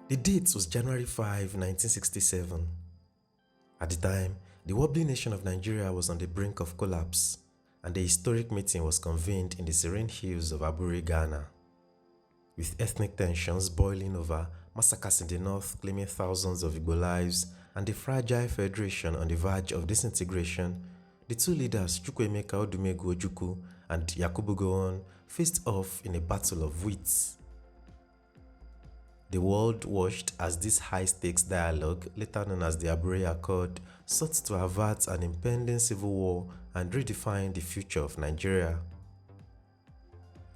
The date was January 5, 1967. At the time, the wobbly nation of Nigeria was on the brink of collapse, and a historic meeting was convened in the serene hills of Aburi, Ghana. With ethnic tensions boiling over, massacres in the north claiming thousands of Igbo lives, and the fragile federation on the verge of disintegration, the two leaders, Chukwuemeka Odumegwu Ojukwu and Yakubu Gowon, faced off in a battle of wits. The world watched as this high-stakes dialogue, later known as the Aburi Accord, sought to avert an impending civil war and redefine the future of Nigeria.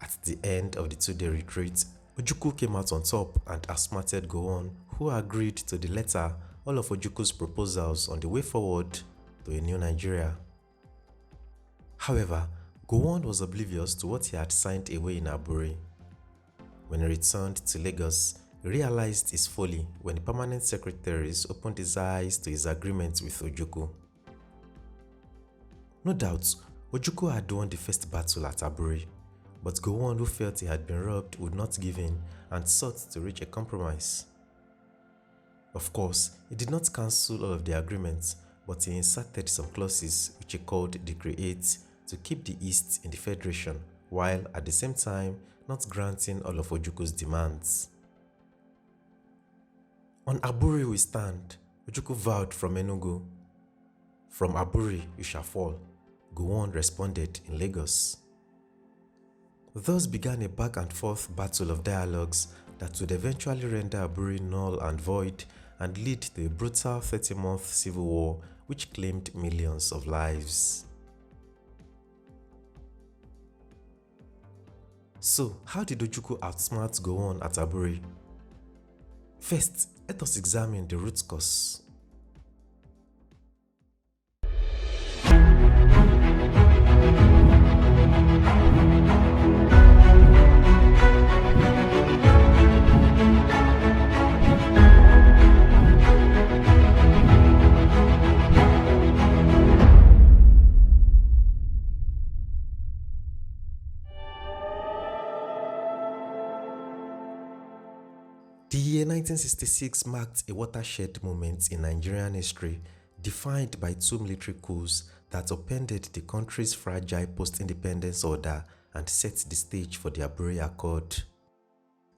At the end of the two-day retreat, Ojukwu came out on top and outsmarted Gowon, who agreed to the letter all of Ojukwu's proposals on the way forward to a new Nigeria. However, Gowon was oblivious to what he had signed away in Aburi. When he returned to Lagos, he realized his folly when the permanent secretaries opened his eyes to his agreement with Ojukwu. No doubt, Ojukwu had won the first battle at Aburi, but Gowon, who felt he had been robbed, would not give in and sought to reach a compromise. Of course, he did not cancel all of the agreements, but he inserted some clauses which he called Decree 8 to keep the East in the Federation, while at the same time not granting all of Ojukwu's demands. On Aburi we stand, Ojukwu vowed from Enugu. From Aburi you shall fall, Gowon responded in Lagos. Thus began a back and forth battle of dialogues that would eventually render Aburi null and void and lead to a brutal 30-month civil war which claimed millions of lives. So, how did Ojukwu outsmart Gowon at Aburi? First, let us examine the root cause. The year 1966 marked a watershed moment in Nigerian history, defined by two military coups that upended the country's fragile post-independence order and set the stage for the Aburi Accord.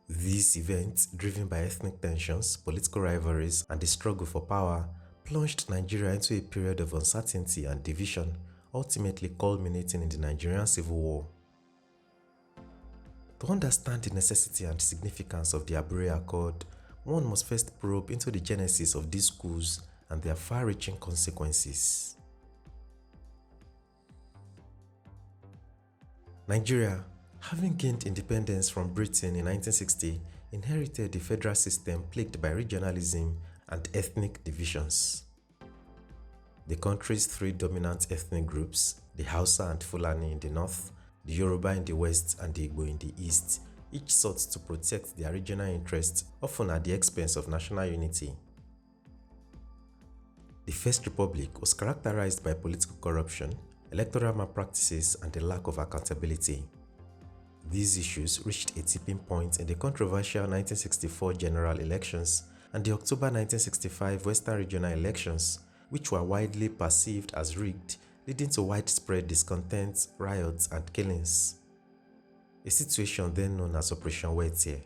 These events, driven by ethnic tensions, political rivalries, and the struggle for power, plunged Nigeria into a period of uncertainty and division, ultimately culminating in the Nigerian Civil War. To understand the necessity and significance of the Aburi Accord, one must first probe into the genesis of these coups and their far-reaching consequences. Nigeria, having gained independence from Britain in 1960, inherited a federal system plagued by regionalism and ethnic divisions. The country's three dominant ethnic groups, the Hausa and Fulani in the north, the Yoruba in the west and the Igbo in the east, each sought to protect their regional interests, often at the expense of national unity. The First Republic was characterized by political corruption, electoral malpractices, and a lack of accountability. These issues reached a tipping point in the controversial 1964 general elections and the October 1965 Western regional elections, which were widely perceived as rigged, leading to widespread discontent, riots, and killings. A situation then known as Operation Wetie.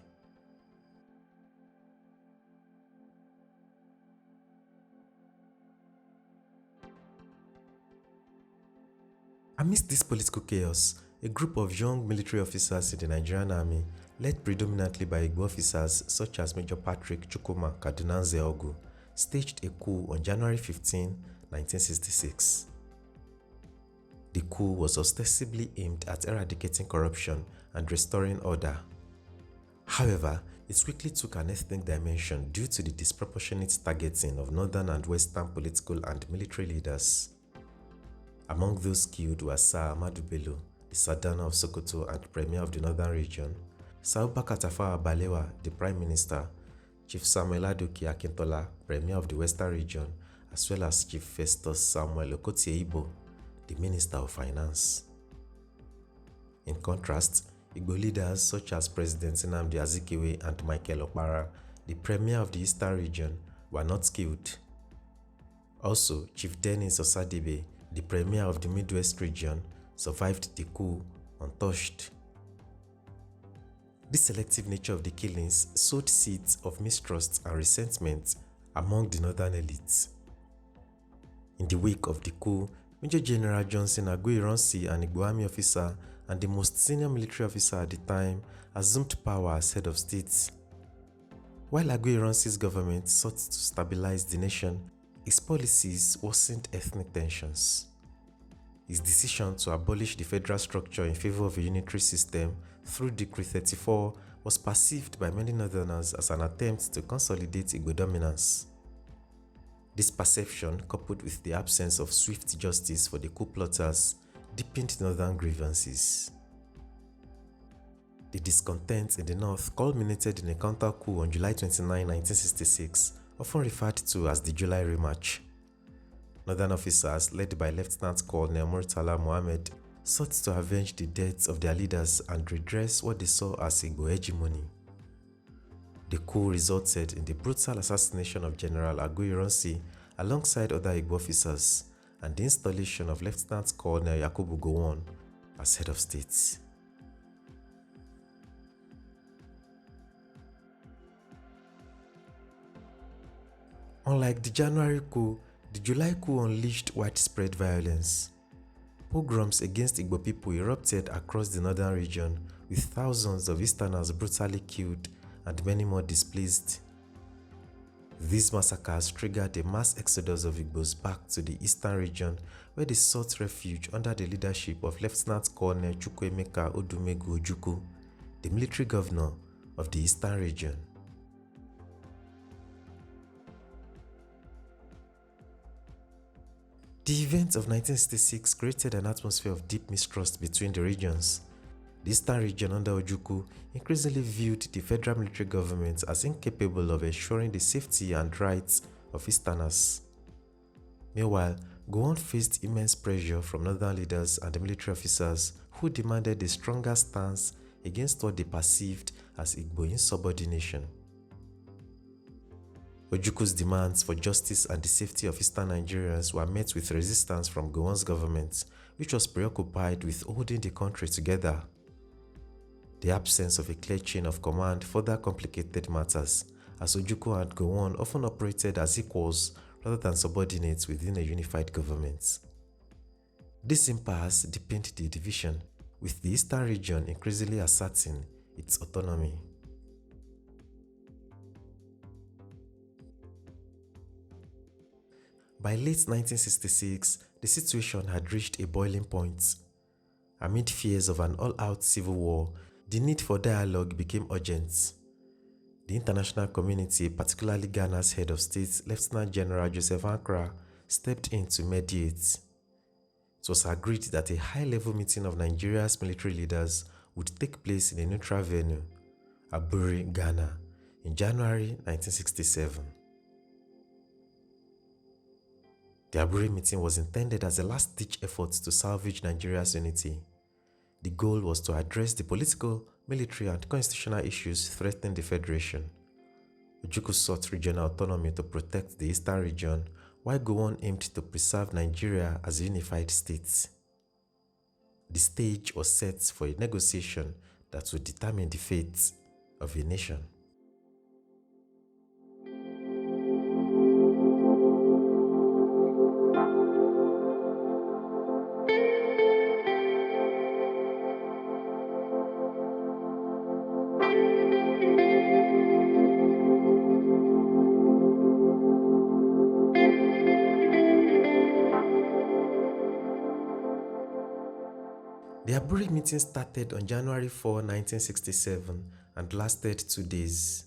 Amidst this political chaos, a group of young military officers in the Nigerian army, led predominantly by Igbo officers such as Major Patrick Chukwuma Kadunanze Ogu, staged a coup on January 15, 1966. The coup was ostensibly aimed at eradicating corruption and restoring order. However, it quickly took an ethnic dimension due to the disproportionate targeting of northern and western political and military leaders. Among those killed were Sir Ahmadu Bello, the Sardana of Sokoto and Premier of the Northern Region, Sir Abubakar Tafawa Balewa, the Prime Minister, Chief Samuel Adoke Akintola, Premier of the Western Region, as well as Chief Festus Samuel Okotie Igbo, the Minister of Finance. In contrast, Igbo leaders such as President Nnamdi Azikiwe and Michael Okpara the premier of the eastern region, were not killed. Also, Chief Dennis Osadebe, the premier of the Midwest region, survived the coup untouched. This selective nature of the killings sowed seeds of mistrust and resentment among the northern elites. In the wake of the coup, Major General Johnson Aguiyi-Ironsi, an Igbo army officer and the most senior military officer at the time, assumed power as head of state. While Aguiyi-Ironsi's government sought to stabilize the nation, his policies worsened ethnic tensions. His decision to abolish the federal structure in favor of a unitary system through Decree 34 was perceived by many northerners as an attempt to consolidate Igbo dominance. This perception, coupled with the absence of swift justice for the coup plotters, deepened northern grievances. The discontent in the north culminated in a counter-coup on July 29, 1966, often referred to as the July Remarch. Northern officers, led by Lieutenant Colonel Murtala Mohammed, sought to avenge the deaths of their leaders and redress what they saw as Igbo hegemony. The coup resulted in the brutal assassination of General Aguiyi-Ironsi alongside other Igbo officers and the installation of Lieutenant Colonel Yakubu Gowon as head of state. Unlike the January coup, the July coup unleashed widespread violence. Pogroms against Igbo people erupted across the northern region, with thousands of Easterners brutally killed and many more displaced. These massacres triggered a mass exodus of Igbos back to the eastern region, where they sought refuge under the leadership of Lieutenant Colonel Chukwuemeka Odumegwu Ojukwu, the military governor of the eastern region. The events of 1966 created an atmosphere of deep mistrust between the regions. The eastern region under Ojukwu increasingly viewed the federal military government as incapable of ensuring the safety and rights of Easterners. Meanwhile, Gowon faced immense pressure from northern leaders and military officers who demanded a stronger stance against what they perceived as Igbo insubordination. Ojukwu's demands for justice and the safety of Eastern Nigerians were met with resistance from Gowon's government, which was preoccupied with holding the country together. The absence of a clear chain of command further complicated matters, as Ojukwu and Gowon often operated as equals rather than subordinates within a unified government. This impasse deepened the division, with the Eastern region increasingly asserting its autonomy. By late 1966, the situation had reached a boiling point. Amid fears of an all-out civil war, the need for dialogue became urgent. The international community, particularly Ghana's head of state, Lieutenant General Joseph Ankara, stepped in to mediate. It was agreed that a high-level meeting of Nigeria's military leaders would take place in a neutral venue, Aburi, Ghana, in January 1967. The Aburi meeting was intended as a last-ditch effort to salvage Nigeria's unity. The goal was to address the political, military, and constitutional issues threatening the federation. Ojukwu sought regional autonomy to protect the eastern region, while Gowon aimed to preserve Nigeria as a unified state. The stage was set for a negotiation that would determine the fate of a nation. The Aburi meeting started on January 4, 1967 and lasted 2 days.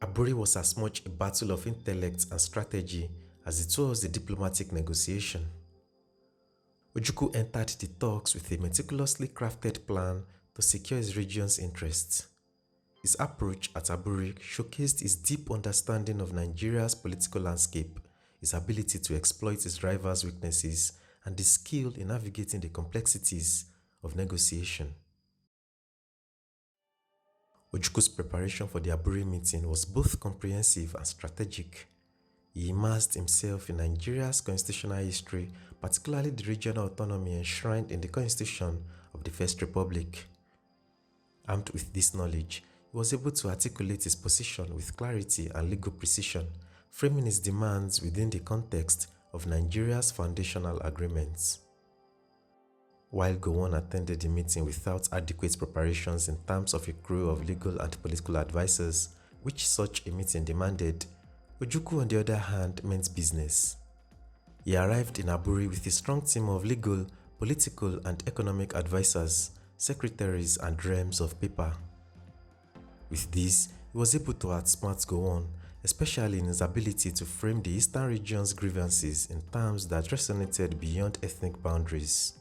Aburi was as much a battle of intellect and strategy as it was a diplomatic negotiation. Ojukwu entered the talks with a meticulously crafted plan to secure his region's interests. His approach at Aburi showcased his deep understanding of Nigeria's political landscape, his ability to exploit his rivals' weaknesses, and his skill in navigating the complexities of negotiation. Ojukwu's preparation for the Aburi meeting was both comprehensive and strategic. He immersed himself in Nigeria's constitutional history, particularly the regional autonomy enshrined in the Constitution of the First Republic. Armed with this knowledge, he was able to articulate his position with clarity and legal precision, framing his demands within the context of Nigeria's foundational agreements. While Gowon attended the meeting without adequate preparations in terms of a crew of legal and political advisors, which such a meeting demanded, Ojukwu, on the other hand, meant business. He arrived in Aburi with a strong team of legal, political, and economic advisors, secretaries, and realms of paper. With this, he was able to outsmart Gowon, especially in his ability to frame the Eastern region's grievances in terms that resonated beyond ethnic boundaries.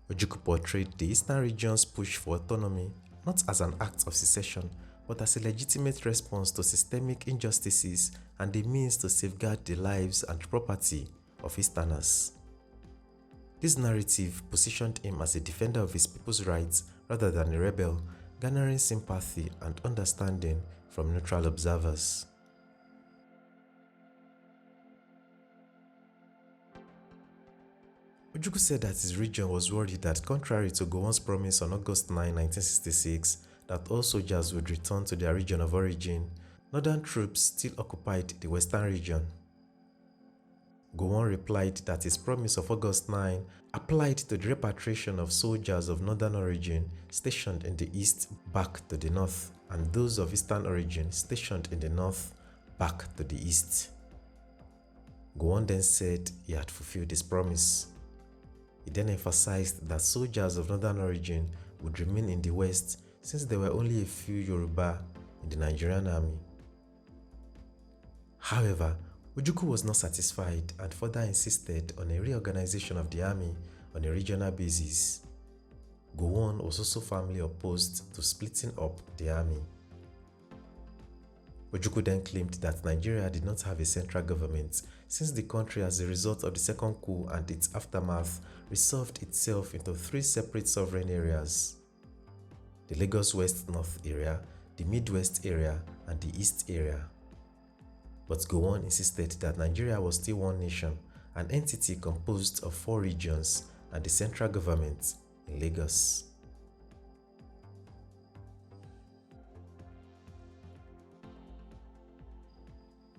Ojukwu portrayed the Eastern region's push for autonomy not as an act of secession, but as a legitimate response to systemic injustices and a means to safeguard the lives and property of Easterners. This narrative positioned him as a defender of his people's rights rather than a rebel, garnering sympathy and understanding from neutral observers. Ojukwu said that his region was worried that, contrary to Gowon's promise on August 9, 1966, that all soldiers would return to their region of origin, northern troops still occupied the western region. Gowon replied that his promise of August 9 applied to the repatriation of soldiers of northern origin stationed in the east back to the north, and those of eastern origin stationed in the north back to the east. Gowon then said he had fulfilled his promise. He then emphasized that soldiers of northern origin would remain in the west since there were only a few Yoruba in the Nigerian army. However, Ojukwu was not satisfied and further insisted on a reorganization of the army on a regional basis. Gowon was also firmly opposed to splitting up the army. Ojukwu then claimed that Nigeria did not have a central government since the country, as a result of the second coup and its aftermath, resolved itself into three separate sovereign areas: the Lagos West North area, the Midwest area, and the East area. But Gowon insisted that Nigeria was still one nation, an entity composed of four regions, and the central government in Lagos.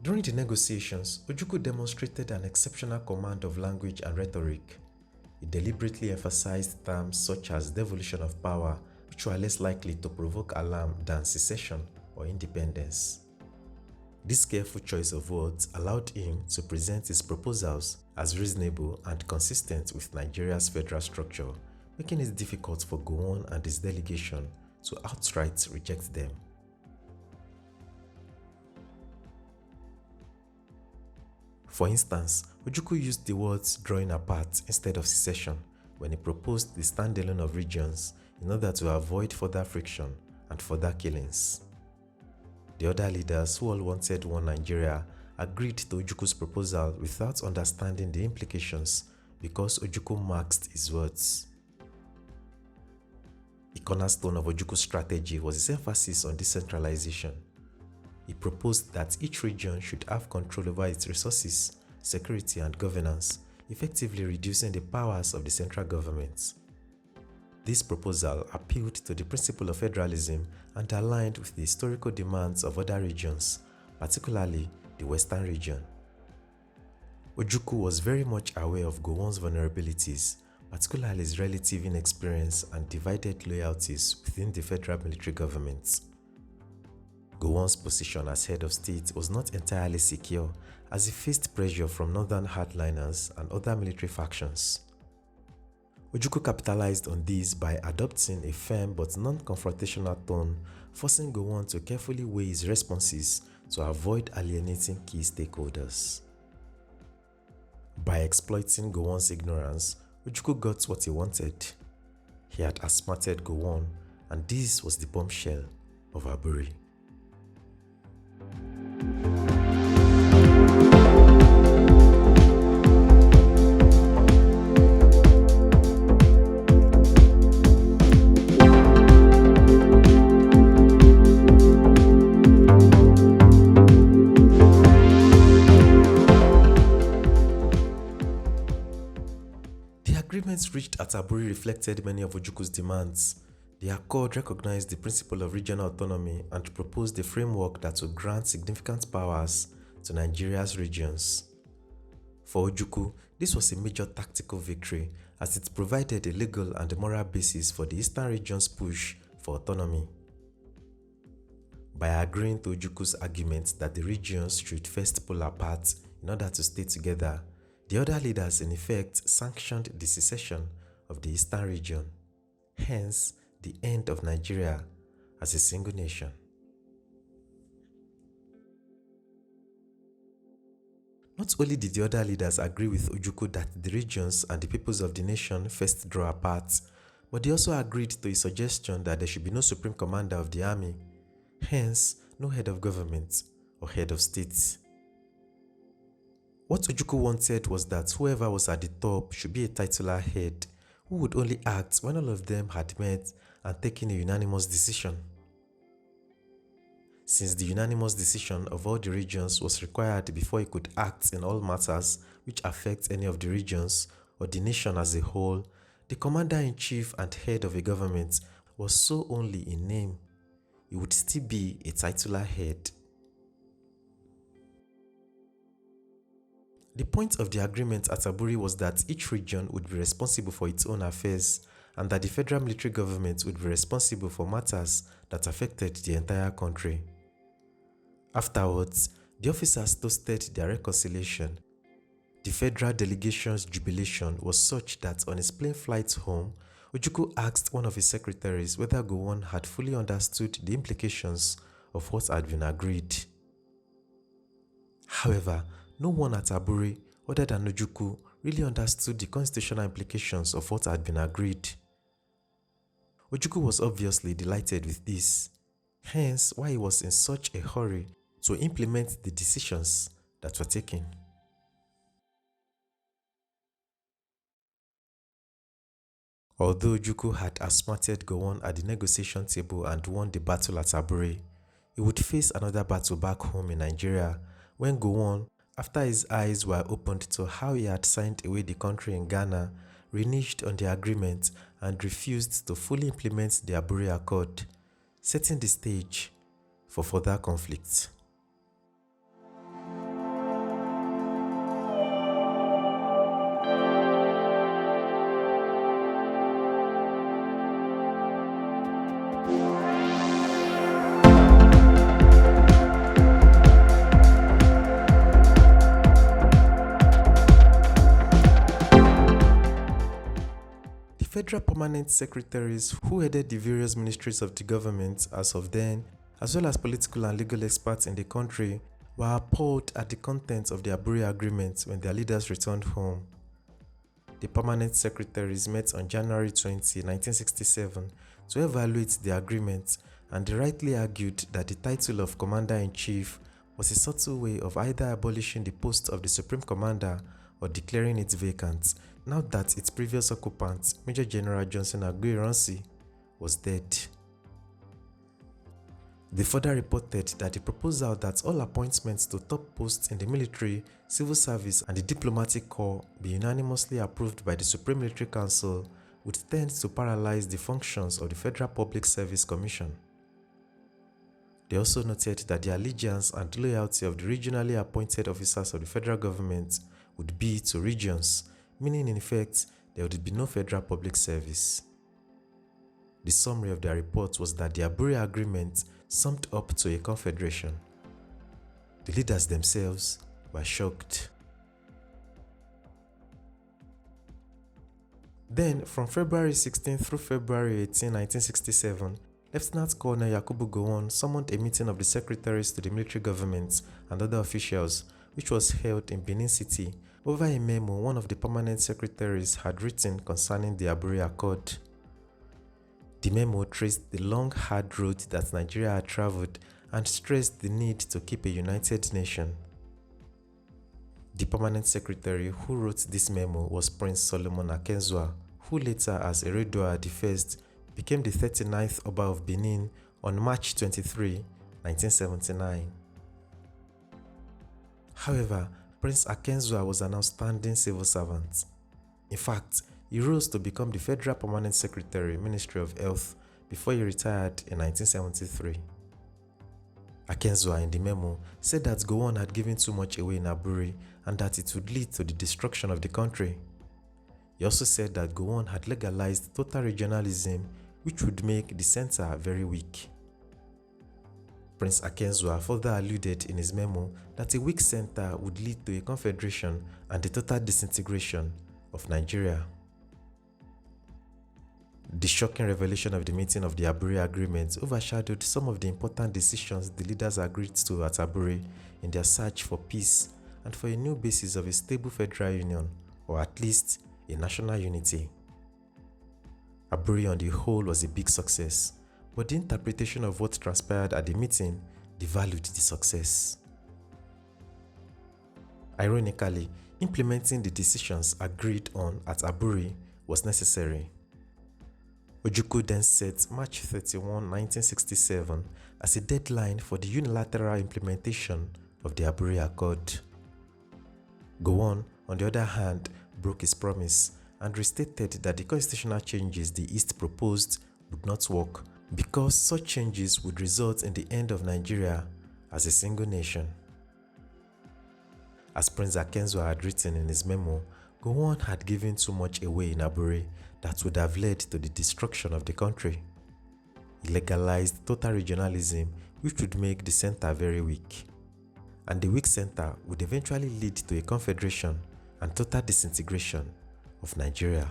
During the negotiations, Ojukwu demonstrated an exceptional command of language and rhetoric. He deliberately emphasized terms such as devolution of power, which were less likely to provoke alarm than secession or independence. This careful choice of words allowed him to present his proposals as reasonable and consistent with Nigeria's federal structure, making it difficult for Gowon and his delegation to outright reject them. For instance, Ojukwu used the words drawing apart instead of secession when he proposed the standalone of regions in order to avoid further friction and further killings. The other leaders, who all wanted one Nigeria, agreed to Ojukwu's proposal without understanding the implications because Ojukwu maxed his words. The cornerstone of Ojukwu's strategy was his emphasis on decentralization. He proposed that each region should have control over its resources, security, and governance, effectively reducing the powers of the central government. This proposal appealed to the principle of federalism and aligned with the historical demands of other regions, particularly the Western region. Ojukwu was very much aware of Gowon's vulnerabilities, particularly his relative inexperience and divided loyalties within the federal military government. Gowon's position as head of state was not entirely secure, as he faced pressure from northern hardliners and other military factions. Ojukwu capitalized on this by adopting a firm but non-confrontational tone, forcing Gowon to carefully weigh his responses to avoid alienating key stakeholders. By exploiting Gowon's ignorance, Ojukwu got what he wanted. He had outsmarted Gowon, and this was the bombshell of Aburi. agreement reached at Aburi reflected many of Ojukwu's demands. The accord recognized the principle of regional autonomy and proposed a framework that would grant significant powers to Nigeria's regions. For Ojukwu, this was a major tactical victory as it provided a legal and moral basis for the Eastern region's push for autonomy. By agreeing to Ojukwu's argument that the regions should first pull apart in order to stay together, the other leaders in effect sanctioned the secession of the Eastern region, hence the end of Nigeria as a single nation. Not only did the other leaders agree with Ojukwu that the regions and the peoples of the nation first draw apart, but they also agreed to a suggestion that there should be no supreme commander of the army, hence no head of government or head of state. What Ojukwu wanted was that whoever was at the top should be a titular head who would only act when all of them had met and taken a unanimous decision. Since the unanimous decision of all the regions was required before he could act in all matters which affect any of the regions or the nation as a whole, the commander-in-chief and head of a government was so only in name. He would still be a titular head. The point of the agreement at Aburi was that each region would be responsible for its own affairs and that the federal military government would be responsible for matters that affected the entire country. Afterwards, the officers toasted their reconciliation. The federal delegation's jubilation was such that on his plane flight home, Ojukwu asked one of his secretaries whether Gowon had fully understood the implications of what had been agreed. However, no one at Aburi, other than Ojukwu, really understood the constitutional implications of what had been agreed. Ojukwu was obviously delighted with this, hence why he was in such a hurry to implement the decisions that were taken. Although Ojukwu had outsmarted Gowon at the negotiation table and won the battle at Aburi, he would face another battle back home in Nigeria when Gowon, after his eyes were opened to how he had signed away the country in Ghana, reneged on the agreement and refused to fully implement the Aburi Accord, setting the stage for further conflict. Federal permanent secretaries who headed the various ministries of the government as of then, as well as political and legal experts in the country, were appalled at the contents of the Aburi Agreement when their leaders returned home. The permanent secretaries met on January 20, 1967 to evaluate the agreement, and they rightly argued that the title of Commander-in-Chief was a subtle way of either abolishing the post of the Supreme Commander or declaring it vacant, now that its previous occupant, Major General Johnson Aguiyi-Ironsi, was dead. They further reported that the proposal that all appointments to top posts in the military, civil service, and the diplomatic corps be unanimously approved by the Supreme Military Council would tend to paralyze the functions of the Federal Public Service Commission. They also noted that the allegiance and loyalty of the regionally appointed officers of the federal government would be to regions, meaning in effect there would be no federal public service. The summary of their report was that the Aburi Agreement summed up to a confederation. The leaders themselves were shocked. Then, from February 16 through February 18, 1967, Lieutenant Colonel Yakubu Gowon summoned a meeting of the secretaries to the military government and other officials, which was held in Benin City, over a memo one of the permanent secretaries had written concerning the Aburi Accord. The memo traced the long, hard road that Nigeria had traveled and stressed the need to keep a united nation. The permanent secretary who wrote this memo was Prince Solomon Akenzua, who later, as Eredua I, became the 39th Oba of Benin on March 23, 1979. However, Prince Akenzua was an outstanding civil servant. In fact, he rose to become the Federal Permanent Secretary, Ministry of Health, before he retired in 1973. Akenzua in the memo said that Gowon had given too much away in Aburi and that it would lead to the destruction of the country. He also said that Gowon had legalized total regionalism, which would make the center very weak. Prince Akenzua further alluded in his memo that a weak center would lead to a confederation and the total disintegration of Nigeria. The shocking revelation of the meeting of the Aburi Agreement overshadowed some of the important decisions the leaders agreed to at Aburi in their search for peace and for a new basis of a stable federal union, or at least a national unity. Aburi on the whole was a big success, but the interpretation of what transpired at the meeting devalued the success. Ironically, implementing the decisions agreed on at Aburi was necessary. Ojukwu then set March 31, 1967 as a deadline for the unilateral implementation of the Aburi Accord. Gowon, on the other hand, broke his promise and restated that the constitutional changes the East proposed would not work because such changes would result in the end of Nigeria as a single nation. As Prince Akenzua had written in his memo, Gowon had given too much away in Aburi that would have led to the destruction of the country. He legalized total regionalism, which would make the center very weak. And the weak center would eventually lead to a confederation and total disintegration of Nigeria.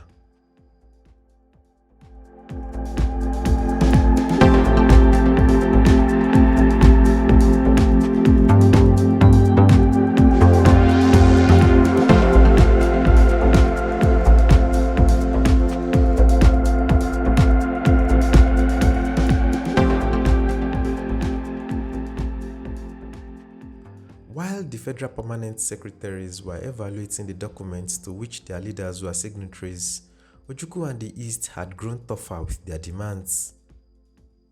While the Federal Permanent Secretaries were evaluating the documents to which their leaders were signatories, Ojukwu and the East had grown tougher with their demands.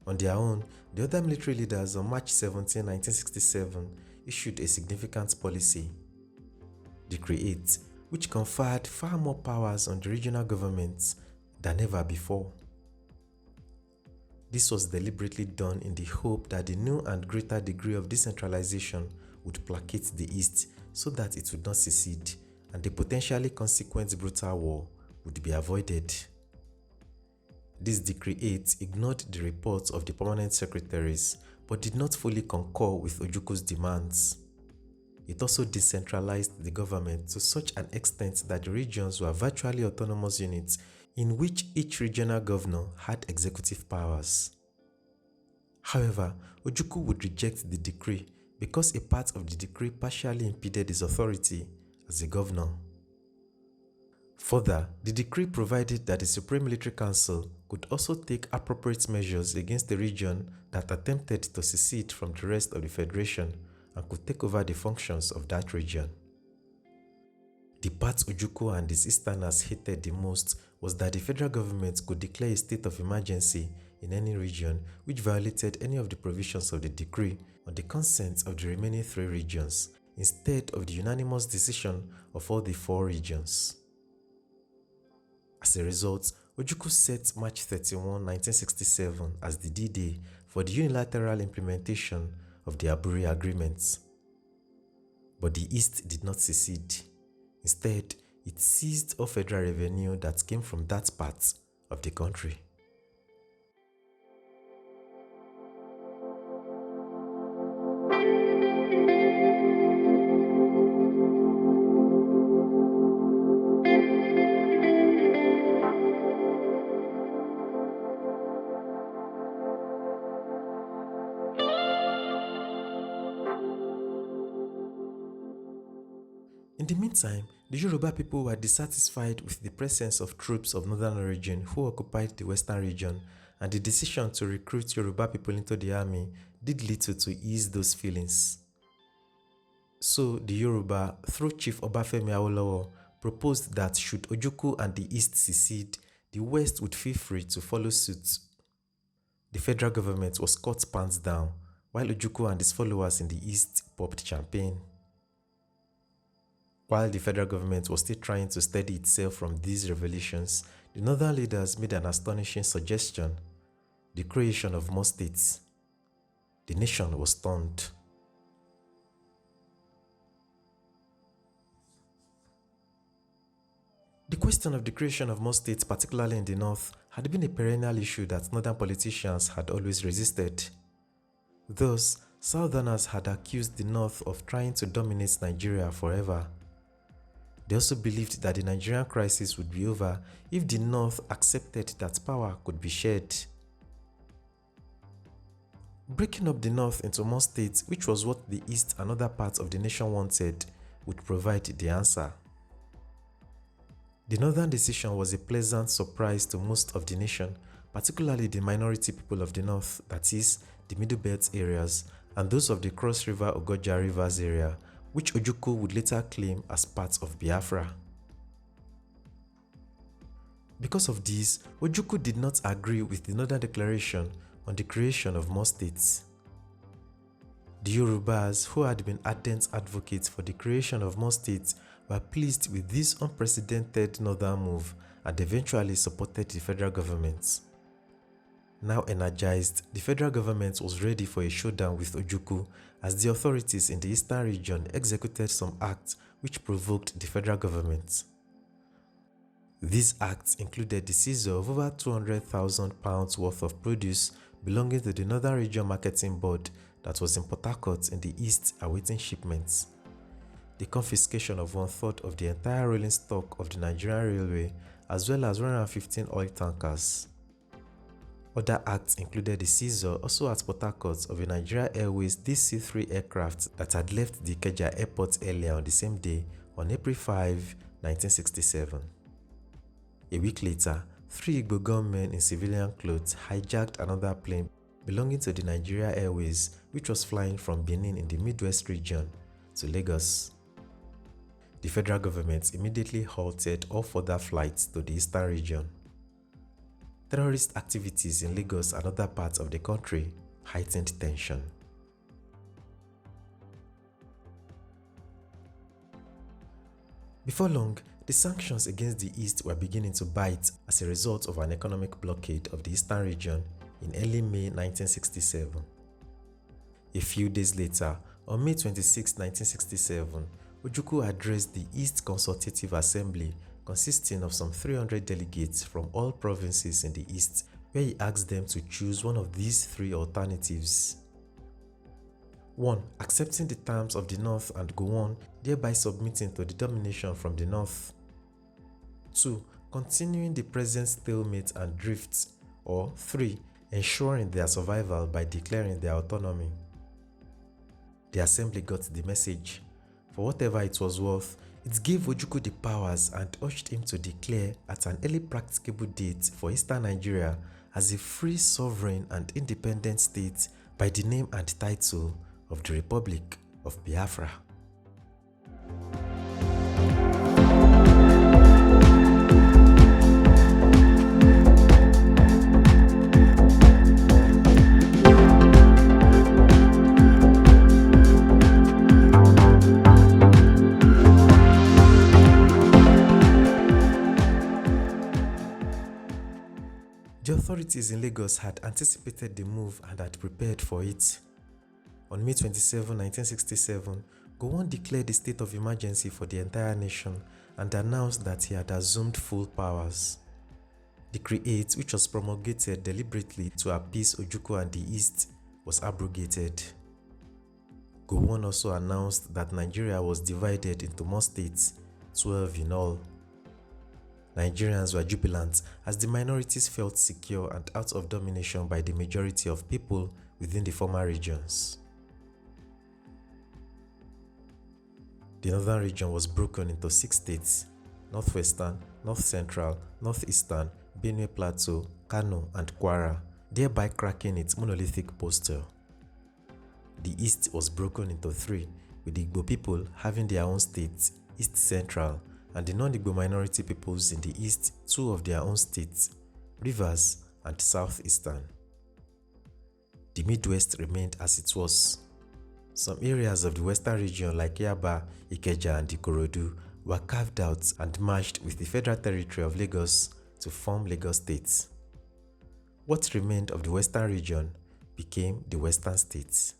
On their own, the other military leaders on March 17, 1967 issued a significant policy, Decree 8, which conferred far more powers on the regional governments than ever before. This was deliberately done in the hope that the new and greater degree of decentralization would placate the East so that it would not secede and the potentially consequent brutal war would be avoided. This Decree 8 ignored the reports of the permanent secretaries but did not fully concur with Ojukwu's demands. It also decentralized the government to such an extent that the regions were virtually autonomous units in which each regional governor had executive powers. However, Ojukwu would reject the decree because a part of the decree partially impeded his authority as a governor. Further, the decree provided that the Supreme Military Council could also take appropriate measures against the region that attempted to secede from the rest of the Federation and could take over the functions of that region. The part Ojukwu and his Easterners hated the most was that the federal government could declare a state of emergency in any region which violated any of the provisions of the decree on the consent of the remaining 3 regions, instead of the unanimous decision of all the 4 regions. As a result, Ojukwu set March 31, 1967 as the D-Day for the unilateral implementation of the Aburi Agreement. But the East did not secede. Instead, it seized all federal revenue that came from that part of the country. In the meantime, the Yoruba people were dissatisfied with the presence of troops of northern origin who occupied the western region, and the decision to recruit Yoruba people into the army did little to ease those feelings. So the Yoruba, through Chief Obafemi Awolowo, proposed that should Ojukwu and the East secede, the West would feel free to follow suit. The federal government was caught pants down, while Ojukwu and his followers in the East popped champagne. While the federal government was still trying to steady itself from these revolutions, the northern leaders made an astonishing suggestion: the creation of more states. The nation was stunned. The question of the creation of more states, particularly in the north, had been a perennial issue that northern politicians had always resisted. Thus, southerners had accused the north of trying to dominate Nigeria forever. They also believed that the Nigerian crisis would be over if the north accepted that power could be shared. Breaking up the north into more states, which was what the east and other parts of the nation wanted, would provide the answer. The northern decision was a pleasant surprise to most of the nation, particularly the minority people of the north, that is, the Middle Belt areas, and those of the Cross River Ogoja Rivers area, which Ojukwu would later claim as part of Biafra. Because of this, Ojukwu did not agree with the Northern Declaration on the creation of more states. The Yorubas, who had been ardent advocates for the creation of more states, were pleased with this unprecedented northern move and eventually supported the federal government. Now energized, the federal government was ready for a showdown with Ojukwu as the authorities in the eastern region executed some acts which provoked the federal government. These acts included the seizure of over £200,000 worth of produce belonging to the Northern Region Marketing Board that was in Port Harcourt in the east awaiting shipments, the confiscation of 1/3 of the entire rolling stock of the Nigerian Railway, as well as 115 oil tankers. Other acts included the seizure, also at Port Harcourt, of a Nigeria Airways DC-3 aircraft that had left the Ikeja airport earlier on the same day, on April 5, 1967. A week later, 3 Igbo gunmen in civilian clothes hijacked another plane belonging to the Nigeria Airways, which was flying from Benin in the Midwest region to Lagos. The federal government immediately halted all further flights to the eastern region. Terrorist activities in Lagos and other parts of the country heightened tension. Before long, the sanctions against the East were beginning to bite as a result of an economic blockade of the eastern region in early May 1967. A few days later, on May 26, 1967, Ojukwu addressed the East Consultative Assembly, consisting of some 300 delegates from all provinces in the East, where he asked them to choose one of these 3 alternatives. 1. Accepting the terms of the North and Gowon, thereby submitting to the domination from the North. 2. Continuing the present stalemate and drifts. Or 3. Ensuring their survival by declaring their autonomy. The assembly got the message. For whatever it was worth, it gave Ojukwu the powers and urged him to declare at an early practicable date for Eastern Nigeria as a free, sovereign and independent state by the name and title of the Republic of Biafra. The authorities in Lagos had anticipated the move and had prepared for it. On May 27, 1967, Gowon declared a state of emergency for the entire nation and announced that he had assumed full powers. Decree 8, which was promulgated deliberately to appease Ojukwu and the East, was abrogated. Gowon also announced that Nigeria was divided into more states, 12 in all. Nigerians were jubilant as the minorities felt secure and out of domination by the majority of people within the former regions. The northern region was broken into 6 states: Northwestern, North Central, Northeastern, Benue Plateau, Kano, and Kwara, thereby cracking its monolithic posture. The East was broken into 3, with the Igbo people having their own states, East Central, and the non-Igbo minority peoples in the East 2 of their own states, Rivers and Southeastern. The Midwest remained as it was. Some areas of the western region like Yaba, Ikeja and Ikorodu were carved out and merged with the Federal Territory of Lagos to form Lagos State. What remained of the western region became the Western States.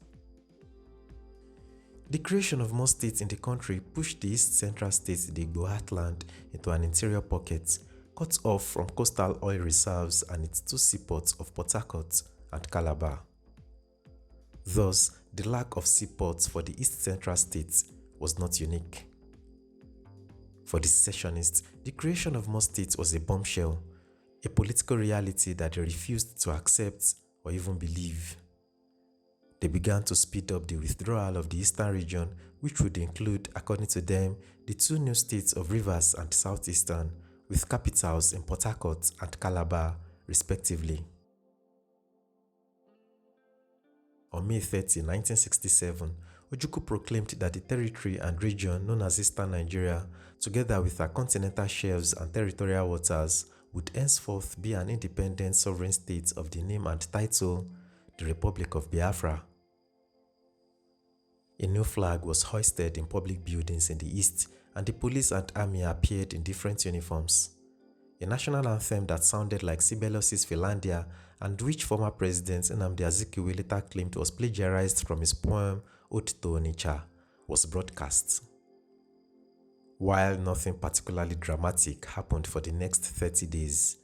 The creation of more states in the country pushed the East Central states, the Igbo heartland, into an interior pocket, cut off from coastal oil reserves and its two seaports of Port Harcourt and Calabar. Thus, the lack of seaports for the East Central states was not unique. For the secessionists, the creation of more states was a bombshell, a political reality that they refused to accept or even believe. They began to speed up the withdrawal of the eastern region, which would include, according to them, the two new states of Rivers and Southeastern, with capitals in Port Harcourt and Calabar, respectively. On May 30, 1967, Ojukwu proclaimed that the territory and region known as Eastern Nigeria, together with her continental shelves and territorial waters, would henceforth be an independent sovereign state of the name and title, the Republic of Biafra. A new flag was hoisted in public buildings in the east, and the police and army appeared in different uniforms. A national anthem that sounded like Sibelius's Finlandia and which former President Nnamdi Azikiwe later claimed was plagiarized from his poem Ode to Onitsha was broadcast. While nothing particularly dramatic happened for the next 30 days,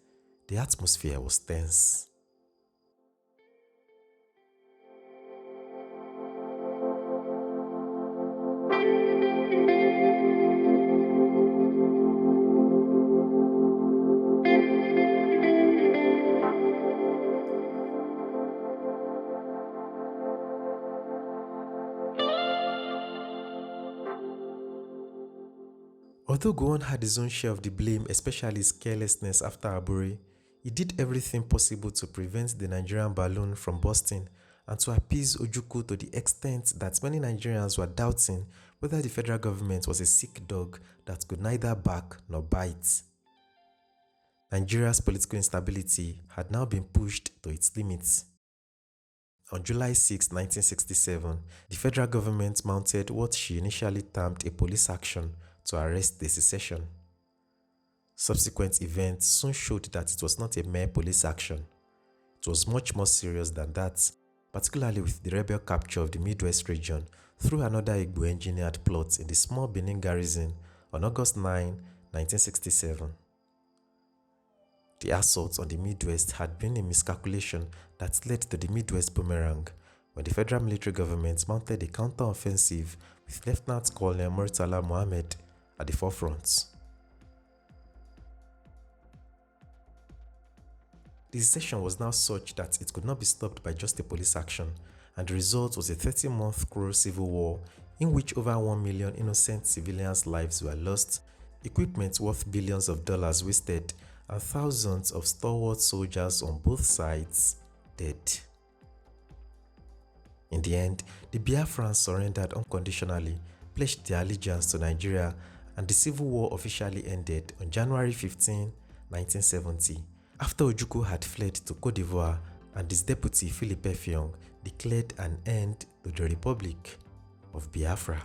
the atmosphere was tense. Although Gowon had his own share of the blame, especially his carelessness after Aburi, he did everything possible to prevent the Nigerian balloon from bursting and to appease Ojukwu to the extent that many Nigerians were doubting whether the federal government was a sick dog that could neither bark nor bite. Nigeria's political instability had now been pushed to its limits. On July 6, 1967, the federal government mounted what she initially termed a police action to arrest the secession. Subsequent events soon showed that it was not a mere police action. It was much more serious than that, particularly with the rebel capture of the Midwest region through another Igbo-engineered plot in the small Benin garrison on August 9, 1967. The assault on the Midwest had been a miscalculation that led to the Midwest Boomerang, when the federal military government mounted a counter-offensive with Lieutenant Colonel Murtala Mohammed at the forefront. The secession was now such that it could not be stopped by just a police action, and the result was a 30-month cruel civil war in which over 1 million innocent civilians' lives were lost, equipment worth billions of dollars wasted, and thousands of stalwart soldiers on both sides dead. In the end, the Biafrans surrendered unconditionally, pledged their allegiance to Nigeria, and the civil war officially ended on January 15, 1970, after Ojukwu had fled to Côte d'Ivoire and his deputy Philippe Effiong declared an end to the Republic of Biafra.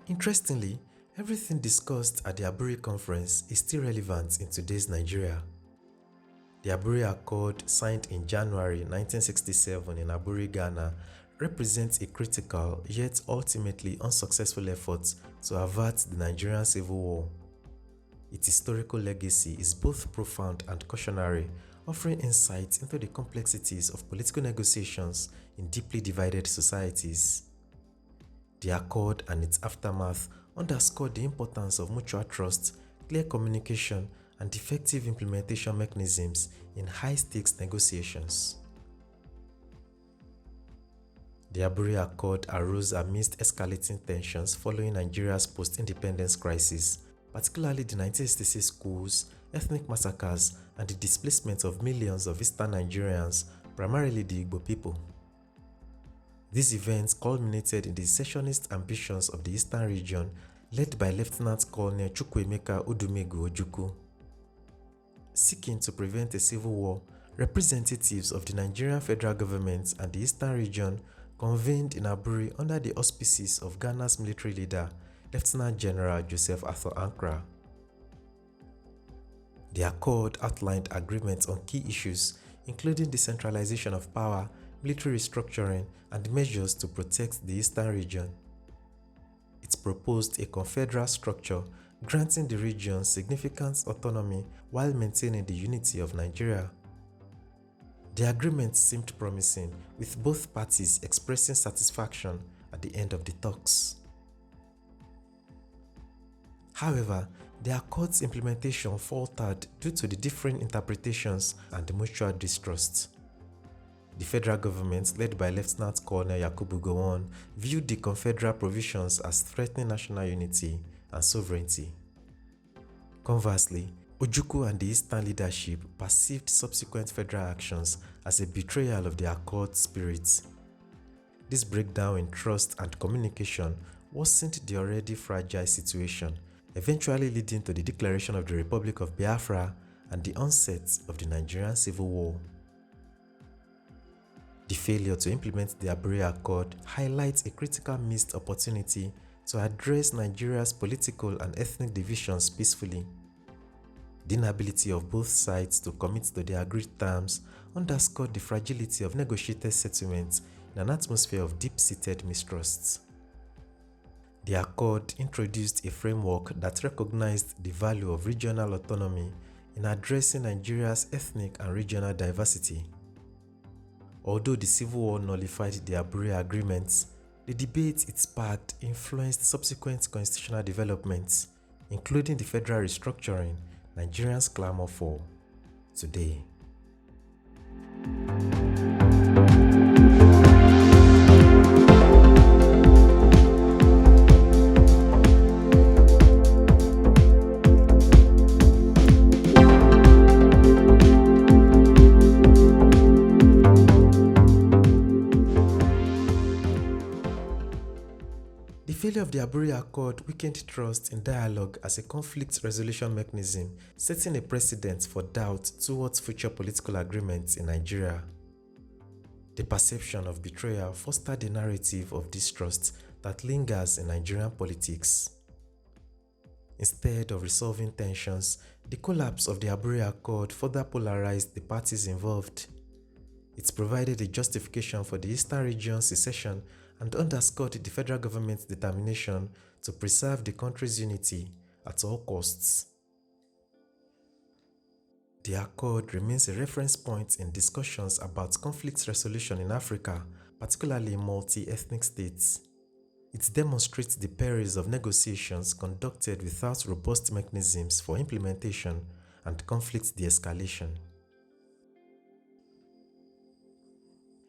Interestingly, everything discussed at the Aburi conference is still relevant in today's Nigeria. The Aburi Accord, signed in January 1967 in Aburi, Ghana, represents a critical yet ultimately unsuccessful effort to avert the Nigerian Civil War. Its historical legacy is both profound and cautionary, offering insight into the complexities of political negotiations in deeply divided societies. The Accord and its aftermath underscored the importance of mutual trust, clear communication, and effective implementation mechanisms in high-stakes negotiations. The Aburi Accord arose amidst escalating tensions following Nigeria's post-independence crisis, particularly the 1966 coups, ethnic massacres, and the displacement of millions of Eastern Nigerians, primarily the Igbo people. These events culminated in the secessionist ambitions of the Eastern region led by Lieutenant Colonel Chukwuemeka Odumegwu Ojukwu. Seeking to prevent a civil war, representatives of the Nigerian federal government and the Eastern region convened in Aburi under the auspices of Ghana's military leader, Lieutenant General Joseph Arthur Ankra. The accord outlined agreements on key issues, including decentralization of power, military restructuring, and measures to protect the Eastern region. It proposed a confederal structure, granting the region significant autonomy while maintaining the unity of Nigeria. The agreement seemed promising, with both parties expressing satisfaction at the end of the talks. However, the accord's implementation faltered due to the differing interpretations and mutual distrust. The federal government, led by Lieutenant Colonel Yakubu Gowon, viewed the confederal provisions as threatening national unity and sovereignty. Conversely, Ojukwu and the Eastern leadership perceived subsequent federal actions as a betrayal of the accord's spirit. This breakdown in trust and communication worsened the already fragile situation, eventually leading to the declaration of the Republic of Biafra and the onset of the Nigerian Civil War. The failure to implement the Aburi Accord highlights a critical missed opportunity to address Nigeria's political and ethnic divisions peacefully. The inability of both sides to commit to the agreed terms underscored the fragility of negotiated settlements in an atmosphere of deep-seated mistrust. The accord introduced a framework that recognized the value of regional autonomy in addressing Nigeria's ethnic and regional diversity. Although the Civil War nullified the Aburi agreements, the debate it sparked influenced subsequent constitutional developments, including the federal restructuring Nigerians clamor for today. The failure of the Aburi Accord weakened trust in dialogue as a conflict resolution mechanism, setting a precedent for doubt towards future political agreements in Nigeria. The perception of betrayal fostered a narrative of distrust that lingers in Nigerian politics. Instead of resolving tensions, the collapse of the Aburi Accord further polarized the parties involved. It provided a justification for the Eastern region's secession and underscored the federal government's determination to preserve the country's unity at all costs. The accord remains a reference point in discussions about conflict resolution in Africa, particularly in multi-ethnic states. It demonstrates the perils of negotiations conducted without robust mechanisms for implementation and conflict de-escalation.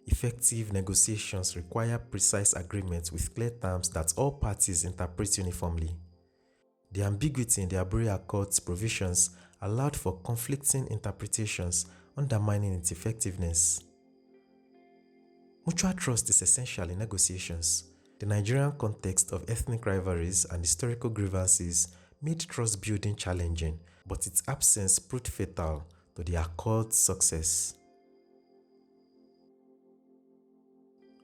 Effective negotiations require precise agreements with clear terms that all parties interpret uniformly. The ambiguity in the Aburi Accord's provisions allowed for conflicting interpretations, undermining its effectiveness. Mutual trust is essential in negotiations. The Nigerian context of ethnic rivalries and historical grievances made trust building challenging, but its absence proved fatal to the Accord's success.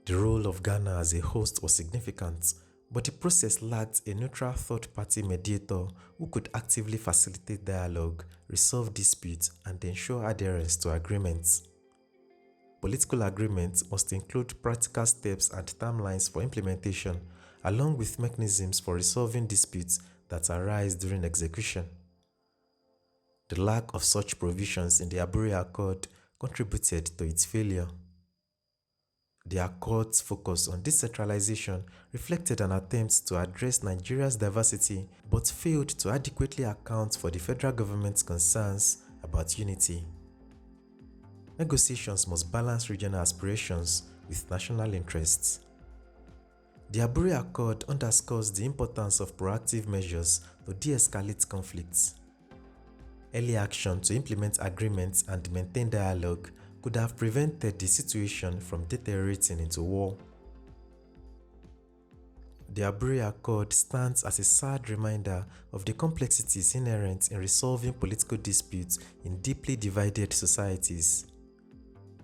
The role of Ghana as a host was significant, but the process lacked a neutral third-party mediator who could actively facilitate dialogue, resolve disputes, and ensure adherence to agreements. Political agreements must include practical steps and timelines for implementation, along with mechanisms for resolving disputes that arise during execution. The lack of such provisions in the Aburi Accord contributed to its failure. The Accord's focus on decentralization reflected an attempt to address Nigeria's diversity but failed to adequately account for the federal government's concerns about unity. Negotiations must balance regional aspirations with national interests. The Aburi Accord underscores the importance of proactive measures to de-escalate conflicts. Early action to implement agreements and maintain dialogue could have prevented the situation from deteriorating into war. The Aburi Accord stands as a sad reminder of the complexities inherent in resolving political disputes in deeply divided societies.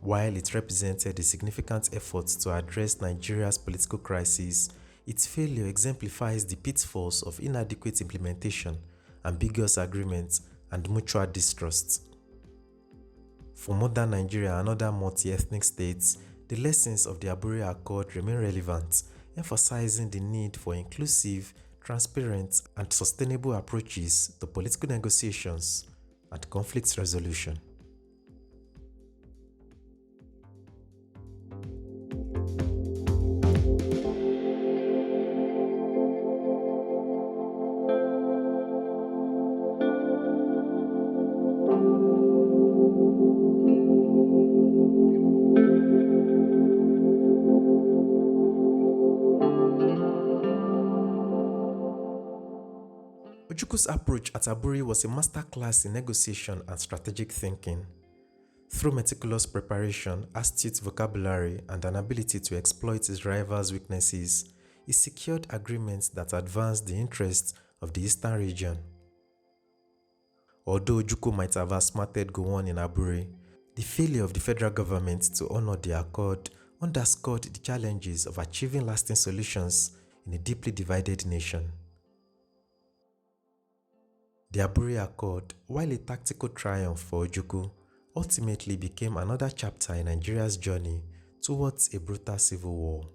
While it represented a significant effort to address Nigeria's political crisis, its failure exemplifies the pitfalls of inadequate implementation, ambiguous agreements, and mutual distrust. For modern Nigeria and other multi-ethnic states, the lessons of the Aburi Accord remain relevant, emphasizing the need for inclusive, transparent, and sustainable approaches to political negotiations and conflict resolution. Ojukwu's approach at Aburi was a masterclass in negotiation and strategic thinking. Through meticulous preparation, astute vocabulary, and an ability to exploit his rivals' weaknesses, he secured agreements that advanced the interests of the eastern region. Although Ojukwu might have outsmarted Gowon in Aburi, the failure of the federal government to honor the accord underscored the challenges of achieving lasting solutions in a deeply divided nation. The Aburi Accord, while a tactical triumph for Ojukwu, ultimately became another chapter in Nigeria's journey towards a brutal civil war.